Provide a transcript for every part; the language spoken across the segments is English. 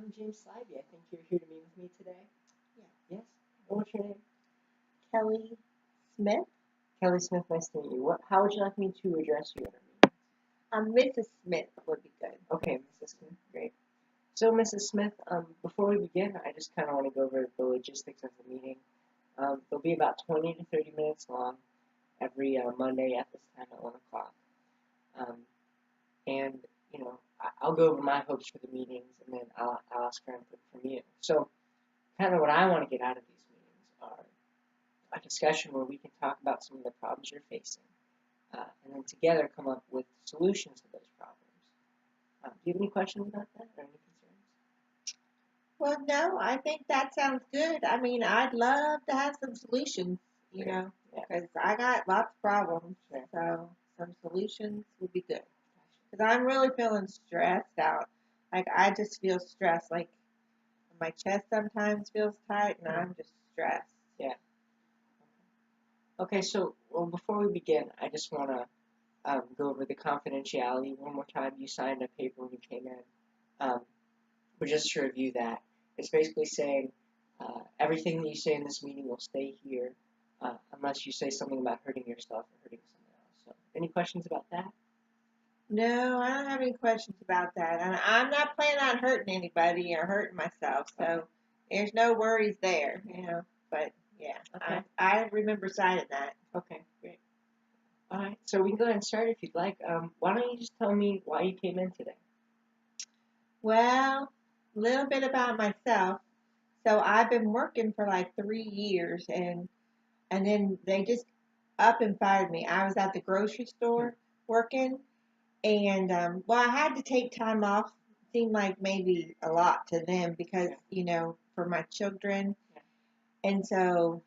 I'm James Slyby. I think you're here to meet with me today. Yeah. Yes? And what's your name? Kelly Smith. Kelly Smith, nice to meet you. How would you like me to address you in our meeting? Mrs. Smith would be good. Okay, Mrs. Smith, great. So, Mrs. Smith, before we begin, I just kind of want to go over the logistics of the meeting. They'll be about 20 to 30 minutes long every Monday at this time at 1 o'clock. And, I'll go over my hopes for the meetings, and then I'll ask for input from you. So, kind of what I want to get out of these meetings are a discussion where we can talk about some of the problems you're facing, and then together come up with solutions to those problems. Do you have any questions about that or any concerns? Well, no, I think that sounds good. I mean, I'd love to have some solutions, Yeah. because I got lots of problems. Sure. So some solutions would be good. Because I'm really feeling stressed out. Like, I just feel stressed. Like, my chest sometimes feels tight, and I'm just stressed. Yeah. Okay, so before we begin, I just want to go over the confidentiality one more time. You signed a paper when you came in. But just to review that, it's basically saying everything that you say in this meeting will stay here unless you say something about hurting yourself or hurting someone else. So, any questions about that? No, I don't have any questions about that. And I'm not planning on hurting anybody or hurting myself. So there's no worries there, But yeah, Okay. I remember signing that. Okay, great. All right, so we can go ahead and start if you'd like. Why don't you just tell me why you came in today? Well, a little bit about myself. So I've been working for like 3 years, and then they just up and fired me. I was at the grocery store working, and well, I had to take time off. Seemed like maybe a lot to them because for my children, and so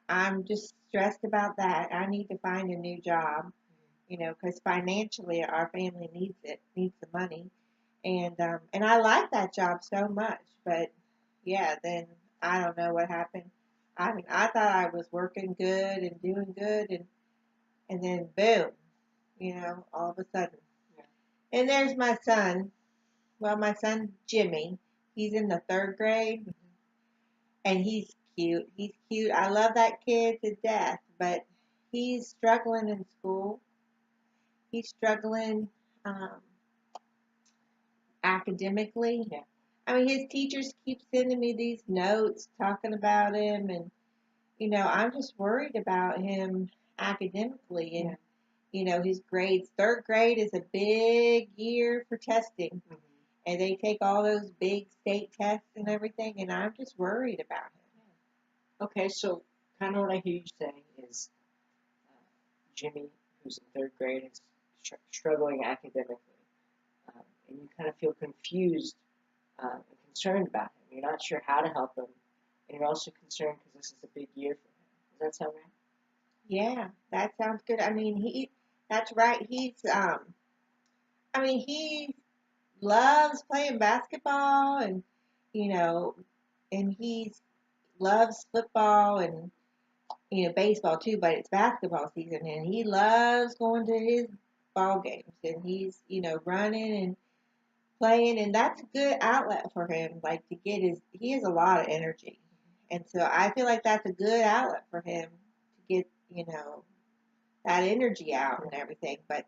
I'm just stressed about that. I need to find a new job, because financially our family needs the money, and I like that job so much, but yeah, then I don't know what happened. I mean, I thought I was working good and doing good, and then boom, all of a sudden. Yeah. And there's my son. Well, my son Jimmy. He's in the third grade, and he's cute. He's cute. I love that kid to death, but he's struggling in school. He's struggling um, academically. Yeah. I mean, his teachers keep sending me these notes talking about him, and I'm just worried about him academically and his grades. Third grade is a big year for testing, and they take all those big state tests and everything, and I'm just worried about him. Okay, so kind of what I hear you saying is Jimmy, who's in third grade, is struggling academically, and you kind of feel confused and concerned about him. You're not sure how to help him, and you're also concerned because this is a big year for him. Does that sound right? Yeah, that sounds good. I mean, that's right. He loves playing basketball, and and he loves football and baseball too, but it's basketball season, and he loves going to his ball games, and he's running and playing, and that's a good outlet for him, like to get he has a lot of energy, and so I feel like that's a good outlet for him to get that energy out and everything, but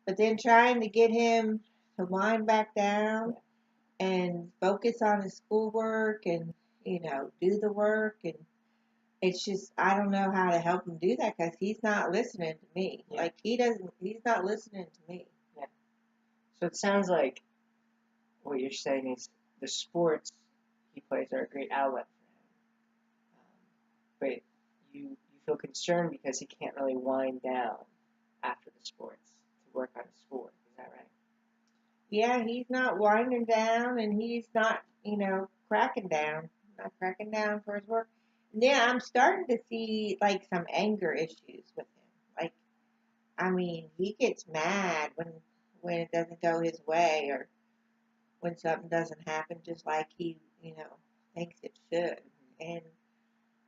then trying to get him to wind back down and focus on his schoolwork and do the work, and it's just I don't know how to help him do that because he's not listening to me. Yeah. Like he's not listening to me. Yeah. So it sounds like what you're saying is the sports he plays are a great outlet for him, but you feel concerned because he can't really wind down after the sports to work on his schoolwork. Is that right? Yeah, he's not winding down, and he's not cracking down, for his work. And then I'm starting to see like some anger issues with him. Like, I mean, he gets mad when it doesn't go his way, or when something doesn't happen just like he thinks it should. And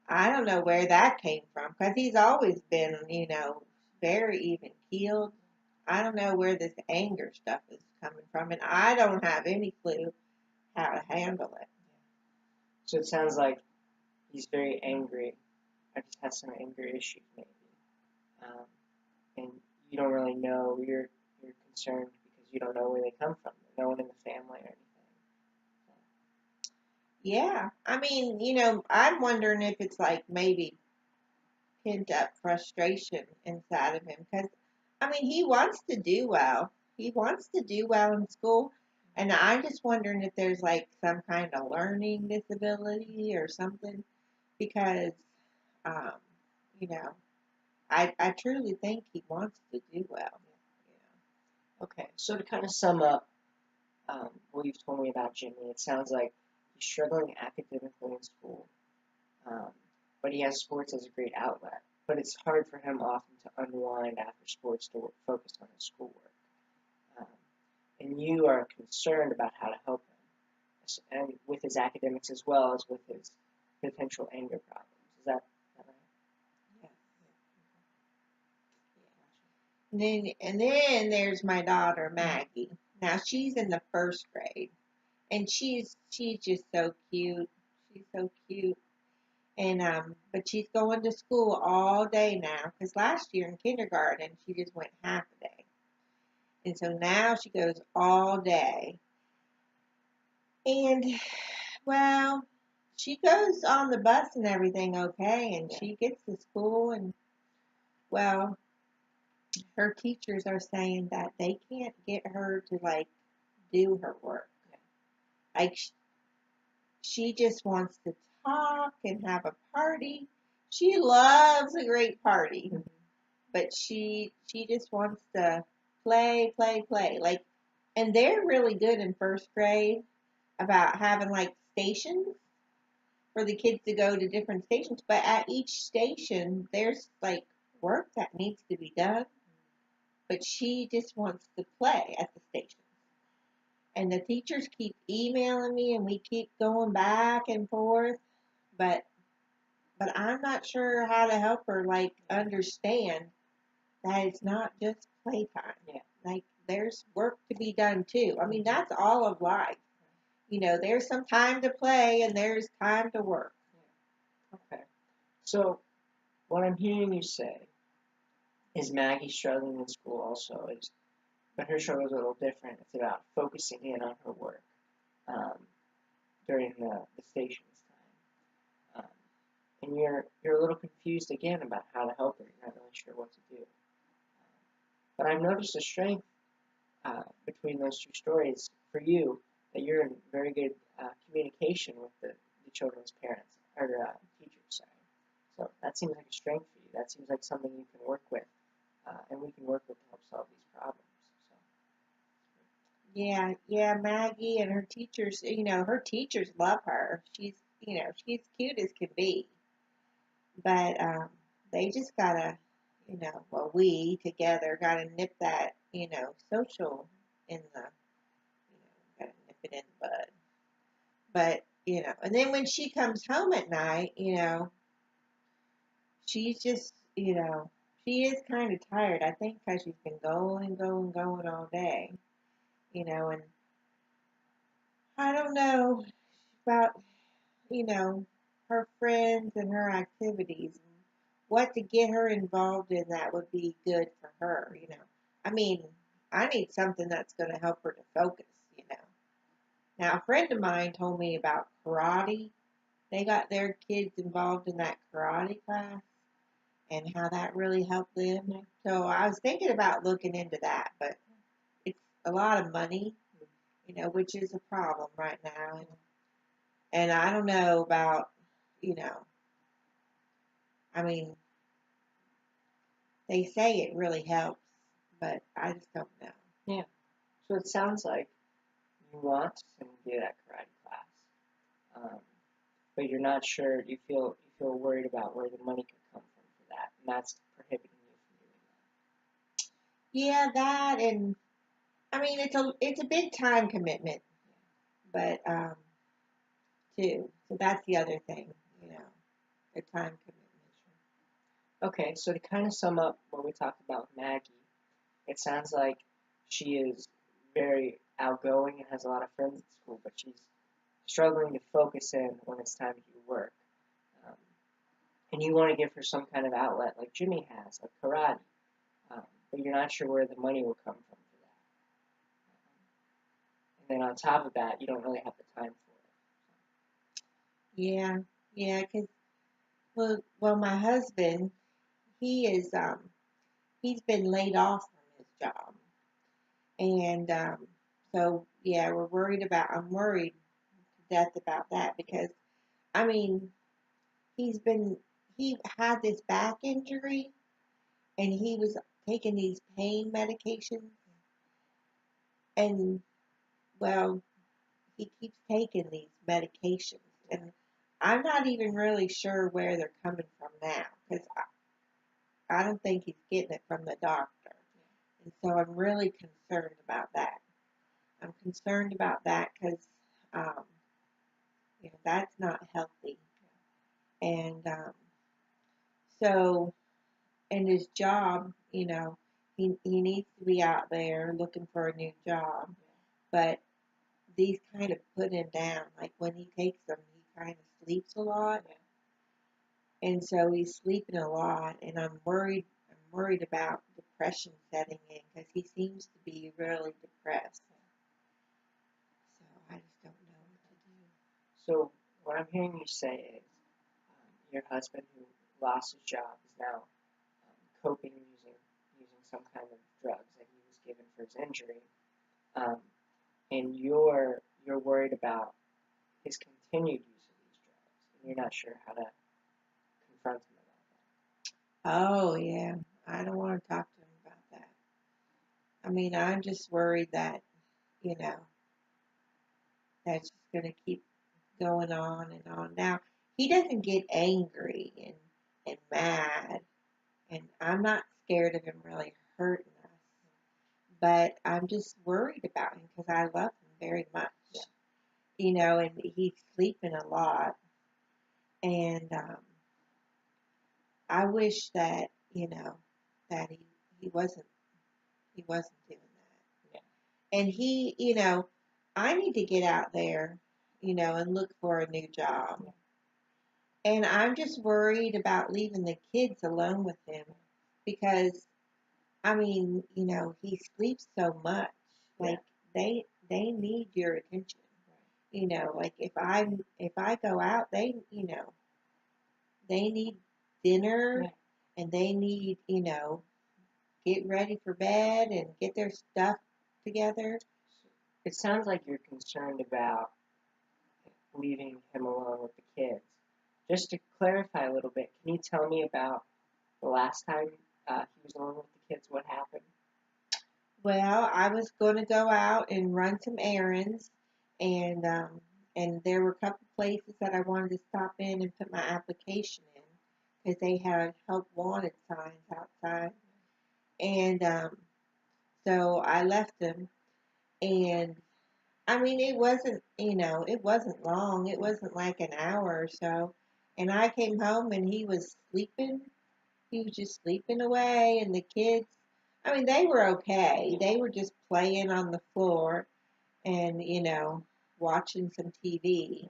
I don't know where that came from because he's always been very even keeled. I don't know where this anger stuff is coming from, and I don't have any clue how to handle it. So it sounds like he's very angry, or just has some anger issues maybe, um, and you don't really know. You're concerned because you don't know where they come from. No one in the family or anything. Yeah, I mean, I'm wondering if it's like maybe pent up frustration inside of him because, I mean, he wants to do well. He wants to do well in school, and I'm just wondering if there's like some kind of learning disability or something because, um, you know, I truly think he wants to do well. Okay, so to kind of sum up what you've told me about Jimmy, it sounds like he's struggling academically in school, um, but he has sports as a great outlet. But it's hard for him often to unwind after sports to focus on his schoolwork. Um, and you are concerned about how to help him, and with his academics as well as with his potential anger problems. Is that right? Yeah. And then there's my daughter Maggie. Now she's in the first grade, and she's just so cute. She's so cute. And but she's going to school all day now because last year in kindergarten she just went half a day, and so now she goes all day. And well, she goes on the bus and everything okay, and Yeah. she gets to school, and well, her teachers are saying that they can't get her to like do her work. Like she just wants to talk and have a party. She loves a great party, but she just wants to play, play, play. Like, and they're really good in first grade about having like stations for the kids to go to different stations. But at each station, there's like work that needs to be done. But she just wants to play at the station. And the teachers keep emailing me, and we keep going back and forth. But I'm not sure how to help her like understand that it's not just playtime. Yeah. Like there's work to be done too. I mean, that's all of life. There's some time to play and there's time to work. Okay. So what I'm hearing you say is Maggie struggling in school also is, but her struggle is a little different. It's about focusing in on her work um, during the stations time, and you're a little confused again about how to help her. You're not really sure what to do. But I've noticed a strength between those two stories for you that you're in very good communication with the children's parents or teachers. Sorry. So that seems like a strength for you. That seems like something you can work with, and we can work with to help solve these problems. So. Yeah, yeah, Maggie and her teachers, her teachers love her. She's cute as can be. But they just gotta, well, we together gotta nip that, social in the, gotta nip it in the bud. But, and then when she comes home at night, she's just, she is kind of tired. I think because she's been going, going, going all day, and I don't know about, you know, her friends and her activities and what to get her involved in that would be good for her. I mean, I need something that's going to help her to focus. Now, a friend of mine told me about karate. They got their kids involved in that karate class and how that really helped them. So I was thinking about looking into that, but it's a lot of money, which is a problem right now. And I don't know about, you know, I mean, they say it really helps, but I just don't know. Yeah. So it sounds like you want to send you that karate class, but you're not sure. You feel worried about where the money could come from for that, and that's prohibiting you Yeah, that and I mean it's a big time commitment, but too. So that's the other thing, the time commitment. from doing that. Okay, so to kind of sum up what we talked about with Maggie, it sounds like she is very outgoing and has a lot of friends at school, but she's struggling to focus in when it's time to do work. Um, and you want to give her some kind of outlet like Jimmy has, like karate, but you're not sure where the money will come from for that. And then on top of that, you don't really have the time for Yeah, yeah, 'cause well, my husband, he is he's been laid off from his job, and so yeah, I'm worried to death about that because I mean, he's been he had this back injury, and he was taking these pain medications, and well, he keeps taking these medications, and I'm not even really sure where they're coming from now because I don't think he's getting it from the doctor. And so I'm really concerned about that. I'm concerned about that because, um, that's not healthy. And so, in his job, he needs to be out there looking for a new job. But these kind of put him down. Like when he takes them, he kind of sleeps a lot. And so he's sleeping a lot. And I'm worried about depression setting in because he seems to be really depressed. So I just don't know what to do. So what I'm hearing you say is your husband who lost his job is now coping using some kind of drugs that he was given for his injury, um, and you're worried about his continued use of these drugs, and you're not sure how to confront him Oh, yeah. I don't want to talk to him about that. I mean, I'm just worried that, you know, that's just going to keep going on and on. Now, he doesn't get angry and mad, and I'm not scared of him really hurting us, but I'm just worried about him because I love him very much. Yeah. And he's sleeping a lot, and I wish that, that he wasn't doing that. Yeah. And I need to get out there, and look for a new job. Yeah. And I'm just worried about leaving the kids alone with him because, I mean, he sleeps so much. Yeah. Like they need your attention. Like if I go out, they need dinner, Yeah. and they need, get ready for bed and get their stuff together. It sounds like you're concerned about leaving him alone with the kids. Just to clarify a little bit, can you tell me about the last time he was alone with the kids? What happened? Well, I was going to go out and run some errands, and there were a couple places that I wanted to stop in and put my application in because they had help wanted signs outside, and so I left them, and I mean it wasn't long, it wasn't like an hour or so, and I came home and he was sleeping. He was just sleeping away, and the kids, I mean, they were okay. They were just playing on the floor and, watching some TV.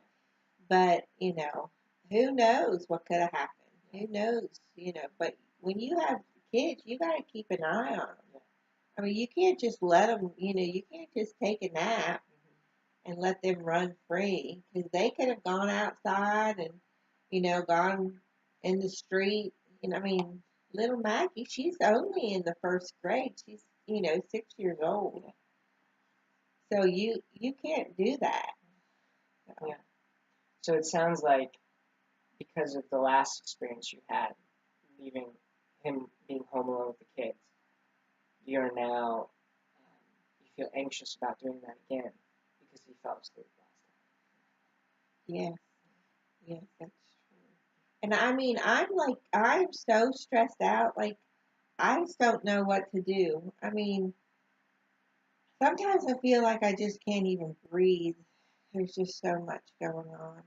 But, who knows what could have happened? Who knows, But when you have kids, you got to keep an eye on them. I mean, you can't just let them, you can't just take a nap and let them run free because they could have gone outside and, gone in the street. I mean, little Maggie, she's only in the first grade. She's, 6 years old. So you can't do that. So, Yeah. So it sounds like because of the last experience you had, leaving him being home alone with the kids, you're now you feel anxious about doing that again because he fell asleep yes, yes, that's true. And I mean, I'm so stressed out. Like, I just don't know what to do. I mean, sometimes I feel like I just can't even breathe. There's just so much going on,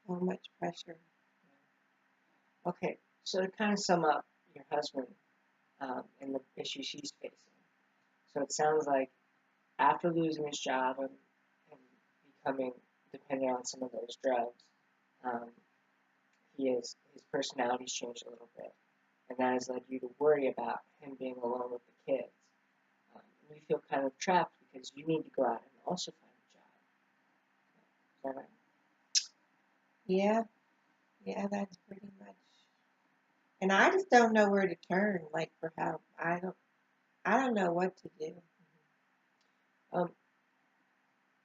so much pressure. last night. Okay, so to kind of sum up your husband and the issue she's facing. So it sounds like after losing his job and becoming depending on some of those drugs, um, his personality's changed a little bit, and that has led you to worry about him being alone with the kids. And you feel kind of trapped because you need to go out and also find a job. Is that right? Yeah, yeah, that's pretty much. And I just don't know where to turn, like for help. I don't know what to do. Um,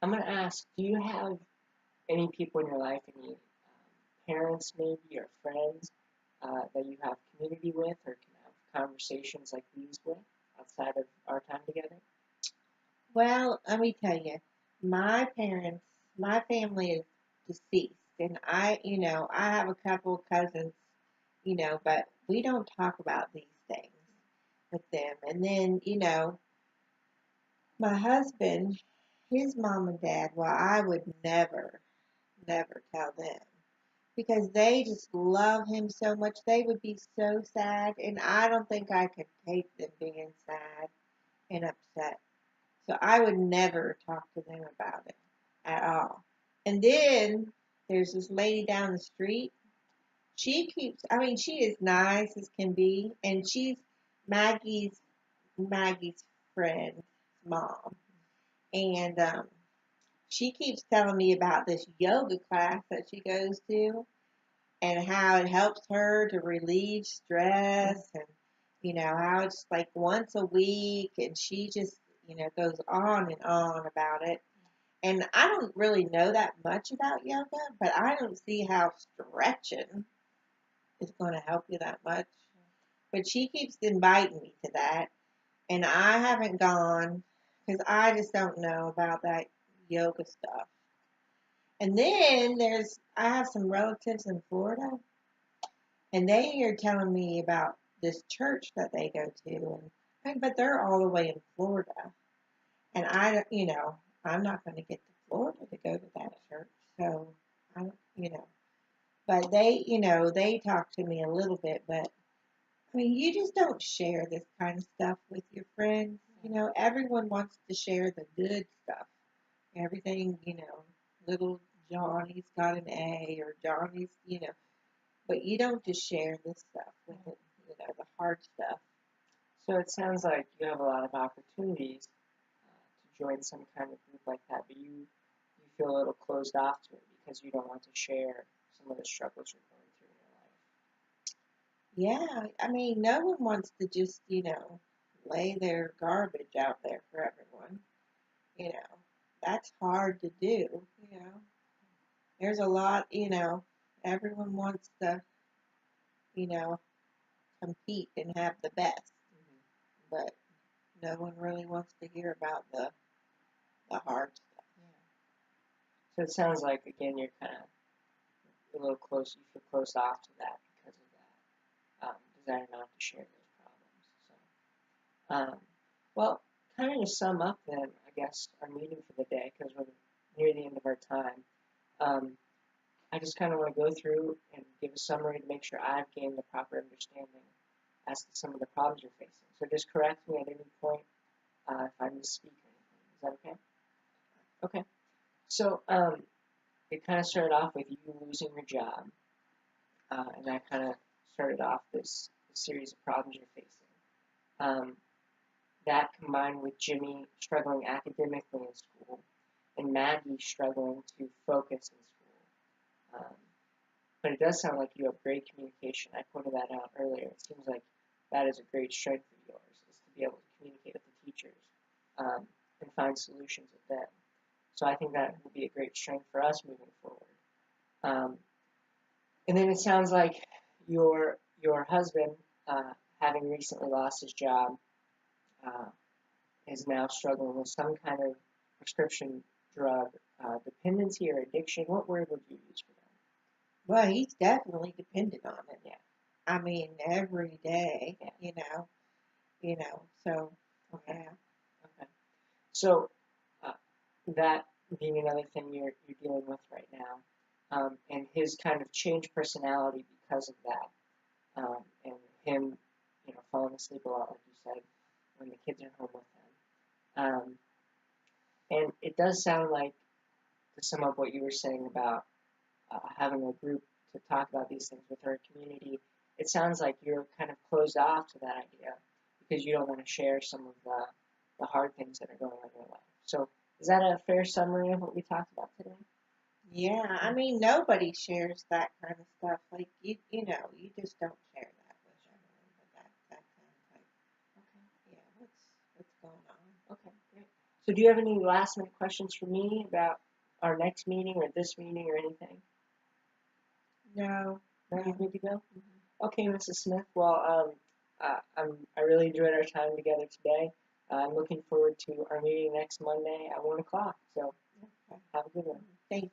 I'm gonna ask, do you have any people in your life, any parents maybe or friends that you have community with or can have conversations like these with outside of our time together? Well, let me tell you, my parents, my family is deceased, and I have a couple of cousins, but we don't talk about these things with them. And then, my husband, his mom and dad, well, I would never, never tell them because they just love him so much. They would be so sad, and I don't think I could take them being sad and upset. So I would never talk to them about it at all. And then there's this lady down the street. I mean, she is nice as can be, and she's Maggie's Maggie's friend's mom. And she keeps telling me about this yoga class that she goes to and how it helps her to relieve stress and how it's like once a week and she just goes on and on about it. And I don't really know that much about yoga, but I don't see how stretching is going to help you that much. But she keeps inviting me to that, and I haven't gone because I just don't know about that yoga stuff. And then I have some relatives in Florida, and they are telling me about this church that they go to, but they're all the way in Florida, and I'm not going to get to Florida to go to that church, so I don't, but they talk to me a little bit, but I mean, you just don't share this kind of stuff with your friends. Everyone wants to share the good stuff. Everything, little Johnny's got an A or Johnny's, but you don't just share this stuff with it, the hard stuff. So it sounds like you have a lot of opportunities to join some kind of group like that, but you feel a little closed off to it because you don't want to share some of the struggles you're going through Yeah, I mean, no one wants to just, lay their garbage out there for everyone. You know, that's hard to do. There's a lot, everyone wants to, you know, compete and have the best, in life. but no one really wants to hear about the hard stuff. Yeah. So it sounds like again you're kind of a little close. You feel closed off to that because of that desire not to share those problems. So, well, kind of to sum up then, I guess our meeting for the day because we're near the end of our time. Um, I just kind of want to go through and give a summary to make sure I've gained the proper understanding as to some of the problems you're facing. So just correct me at any point if I misspeak or anything. Is that okay? Okay. So it kind of started off with you losing your job, and that kind of started off this series of problems you're facing. Um, that combined with Jimmy struggling academically in school and Maggie struggling to focus in school. But it does sound like you have great communication. I pointed that out earlier. It seems like that is a great strength of yours, is to be able to communicate with the teachers and find solutions with them. So I think that will be a great strength for us moving forward. Um, and then it sounds like your husband, having recently lost his job, uh, is now struggling with some kind of prescription drug dependency or addiction. What word would you use for that? Well, he's definitely dependent on it. Yeah. I mean, every day, Yeah. so, Okay. yeah. Okay. So uh, that being another thing you're dealing with right now, and his kind of changed personality because of that, and him, falling asleep a lot, like you said, when the kids are home with him. And it does sound like to sum up what you were saying about having a group to talk about these things with our community, it sounds like you're kind of closed off to that idea because you don't want to share some of the hard things that are going on in your life. So is that a fair summary of what we talked about today? Yeah, I mean, nobody shares that kind of stuff. Like you know, you just don't share that with everyone. But that sounds like, Okay. yeah, what's going on? Okay, great. So do you have any last minute questions for me about our next meeting or this meeting or anything? No, No, you're no. good to go? Mhm. Okay, Mrs. Smith. Well, I really enjoyed our time together today. I'm looking forward to our meeting next Monday at 1 o'clock. So Okay. have a good one. Thank